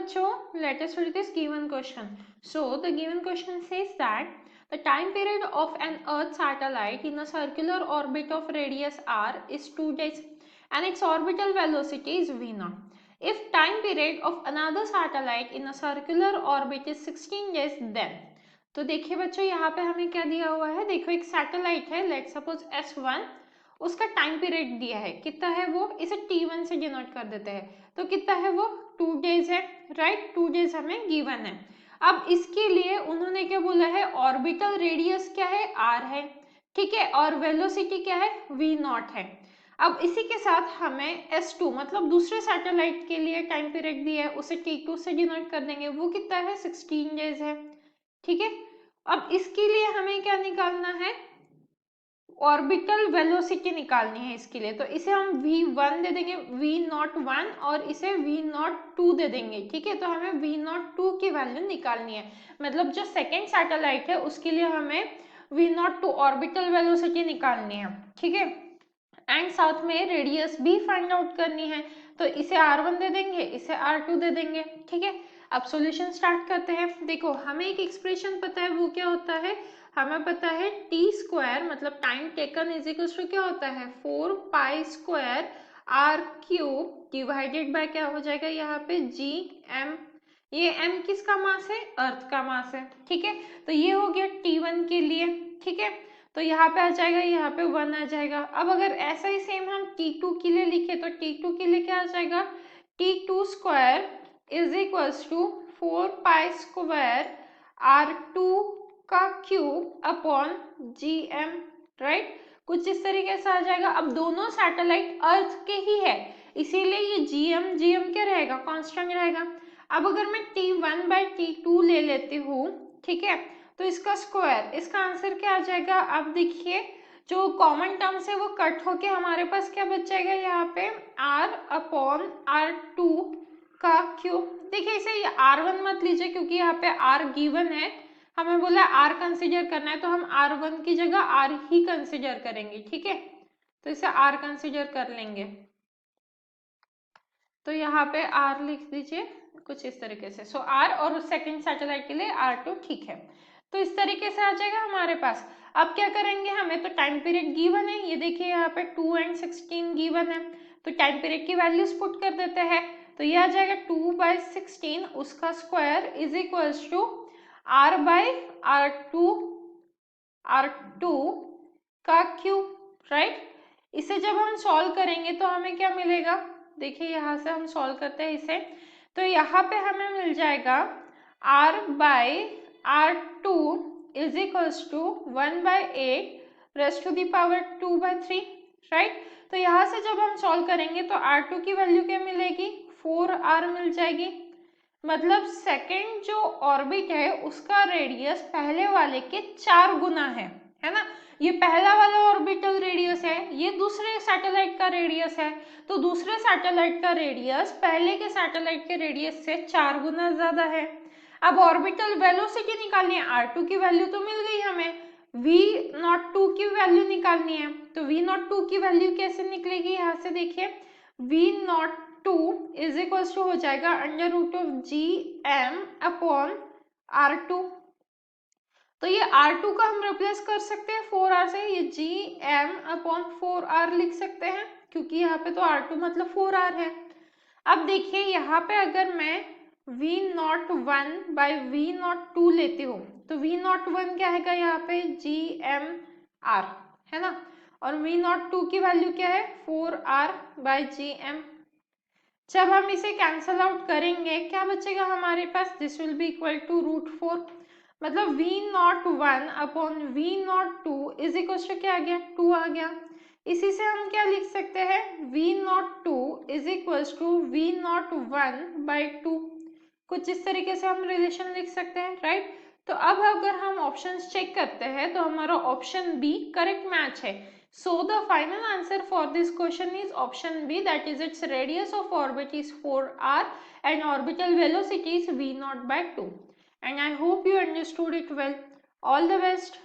बच्चों, let us read this given question. So the given question says that the time period of an Earth satellite in a circular orbit of radius r is 2 days and its orbital velocity is v0. If time period of another satellite in a circular orbit is 16 days, then तो देखिए बच्चों, यहाँ पे हमें क्या दिया हुआ है, देखो एक सैटेलाइट है, लेट सपोज S1, उसका टाइम पीरियड दिया है, कितना है वो, इसे T1 से डिनोट कर देते हैं, तो कितना है वो 2 डेज है, राइट, 2 डेज हमें गिवन है। अब इसके लिए उन्होंने क्या बोला है, ऑर्बिटल रेडियस क्या है, r है, ठीक है, और वेलोसिटी क्या है, v0 है। अब इसी के साथ हमें S2 मतलब दूसरे सैटेलाइट के लिए टाइम पीरियड दिया है, उसे T2 से डिनोट कर देंगे, वो कितना है, 16 डेज है, ठीक है। अब इसके लिए हमें क्या निकालना है, ऑर्बिटल वेलोसिटी निकालनी है इसके लिए, तो इसे हम v1 दे देंगे, v01 और इसे v02 दे देंगे, ठीक है। तो हमें v02 की वैल्यू निकालनी है, मतलब जो सेकेंड सैटेलाइट है उसके लिए हमें v02 ऑर्बिटल वेलोसिटी निकालनी है, ठीक है। एंड साथ में रेडियस भी फाइंड आउट करनी है, तो इसे r1 दे देंगे, इसे r2 दे देंगे, ठीक है। अब सॉल्यूशन स्टार्ट करते हैं। देखो हमें एक एक्सप्रेशन पता है, वो क्या होता है, हमें पता है टी स्क्वायर मतलब time taken is equal to क्या होता है, 4 pi square R cube divided by क्या हो जाएगा यहाँ पे जी एम, ये m किसका मास है, अर्थ का मास है, ठीक है। तो ये हो गया T1 के लिए, ठीक है। तो यहाँ पे आ जाएगा, यहाँ पे 1 आ जाएगा। अब अगर ऐसा ही सेम हम T2 के लिए लिखे तो T2 के लिए क्या आ जाएगा, T2 square is equals to 4 pi square R2 का क्यूब अपॉन GM, राइट, कुछ इस तरीके से आ जाएगा। अब दोनों सैटेलाइट अर्थ के ही है, इसीलिए ये GM क्या रहेगा, कांस्टेंट रहेगा। अब अगर मैं T1 बाई T2 ले लेती हूँ, ठीक है, तो इसका स्क्वायर, इसका आंसर क्या आ जाएगा, अब देखिए जो कॉमन टर्म्स है वो कट होके हमारे पास क्या बच जाएगा यहाँ पे, R अपॉन R2 का क्यूब। देखिए इसे R1 मत लीजिए क्योंकि यहाँ पे R गिवन है, हमें बोला R कंसिडर करना है, तो हम R1 की जगह R ही कंसिडर करेंगे, ठीक है। तो इसे R कंसिडर कर लेंगे, तो यहाँ पे R लिख दीजिए कुछ इस तरीके से। सो R और उस सेकंड सैटेलाइट के लिए R2, ठीक है। तो इस तरीके से आ जाएगा हमारे पास। अब क्या करेंगे, हमें तो टाइम पीरियड गिवन है, ये देखिए यहाँ पे 2 एंड 16 गिवन है, तो टाइम पीरियड की वैल्यूज पुट कर देते हैं। तो ये आ जाएगा 2/16 उसका square is equals to R by R2 का क्यूब, राइट। इसे जब हम सॉल्व करेंगे तो हमें क्या मिलेगा, देखिए यहाँ से हम सॉल्व करते हैं इसे, तो यहाँ पे हमें मिल जाएगा R by R2 is equals to 1/8 raised to the power 2/3, right. तो यहाँ से जब हम सॉल्व करेंगे तो R2 की वैल्यू क्या मिलेगी, 4R मिल जाएगी। मतलब सेकेंड जो ऑर्बिट है उसका रेडियस पहले वाले के 4 गुना है ना। ये पहला वाला ऑर्बिटल रेडियस है, ये दूसरे सैटेलाइट का रेडियस है, तो दूसरे सैटेलाइट का रेडियस पहले के सैटेलाइट के रेडियस से 4 गुना ज्यादा है। अब ऑर्बिटल वेलोसिटी निकालनी है, R2 की वैल्यू तो मिल गई हमें, V02 की वैल्यू निकालनी है, तो V02 की वैल्यू कैसे निकलेगी, यहाँ से देखिए V02 इज इक्वल टू हो जाएगा under root of GM upon R2। तो ये R2 का हम रिप्लेस कर सकते हैं 4R से, ये GM अपॉन 4R लिख सकते हैं क्योंकि यहाँ पे तो R2 मतलब 4R है। अब देखिए यहाँ पे अगर मैं V01 बाई V02 लेती हूँ तो V01 क्या है यहाँ पे GMR है ना, और V02 की वैल्यू क्या है 4R बाई GM। जब हम इसे कैंसल आउट करेंगे क्या बचेगा हमारे पास, this will be equal to √4, मतलब V01 upon V02 is equal to क्या आ गया, 2 आ गया। इसी से हम क्या लिख सकते हैं, V02 is equal to V01/2, कुछ इस तरीके से हम रिलेशन लिख सकते हैं, राइट। तो अब अगर हम ऑप्शंस चेक करते हैं तो हमारा ऑप्शन बी करेक्ट मैच है। So the final answer for this question is option B, that is its radius of orbit is 4r and orbital velocity is v0/2. And I hope you understood it well. All the best.